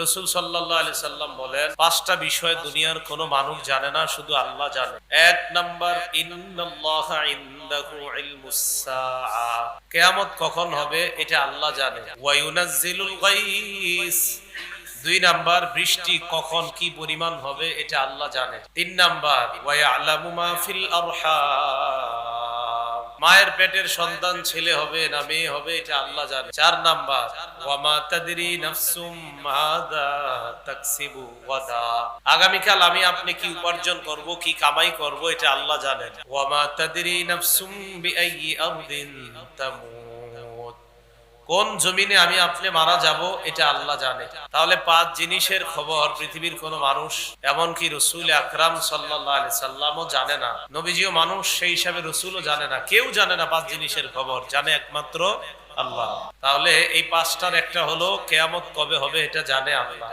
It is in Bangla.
রাসূল সাল্লাল্লাহু আলাইহি সাল্লাম বলেন, পাঁচটা বিষয় দুনিয়ার কোনো মানুষ জানে না, শুধু আল্লাহ জানে। এক নাম্বার, ইন্নাল্লাহা ইনদাহু ইলমুস সাআ, কিয়ামত কখন হবে এটা আল্লাহ জানে। ওয়া ইউনাজ্জিলুল গায়স, দুই নাম্বার, বৃষ্টি কখন কি পরিমাণ হবে এটা আল্লাহ জানে। তিন নাম্বার, ওয়া ইয়ালামু মা ফিল আরহাম, মায়ের পেটের সন্তান ছেলে হবে না মেয়ে হবে এটা আল্লাহ জানে। চার নাম্বার, ওয়া মা তাদরি নাফসুম মাযা তাকসিবু গাদা, আগামীকাল আমি আপনি কি উপার্জন করব, কি কামাই করব এটা আল্লাহ জানেন। ওয়া মা তাদরি নাফসুম বিআইয়ি আরদিন তামুত, কোন জমিনে আমি আপনি মারা যাব এটা আল্লাহ জানে। তাহলে পাঁচ জিনিসের খবর পৃথিবীর কোন মানুষ, এমনকি রাসূল আকরাম সাল্লাল্লাহু আলাইহি সাল্লামও জানে না, নবীজিও মানুষ সেই হিসাবে রাসূলও জানে না, কেউ জানে না পাঁচ জিনিসের খবর, জানে একমাত্র আল্লাহ। তাহলে এই পাঁচটার একটা হলো কিয়ামত কবে হবে এটা জানে আল্লাহ।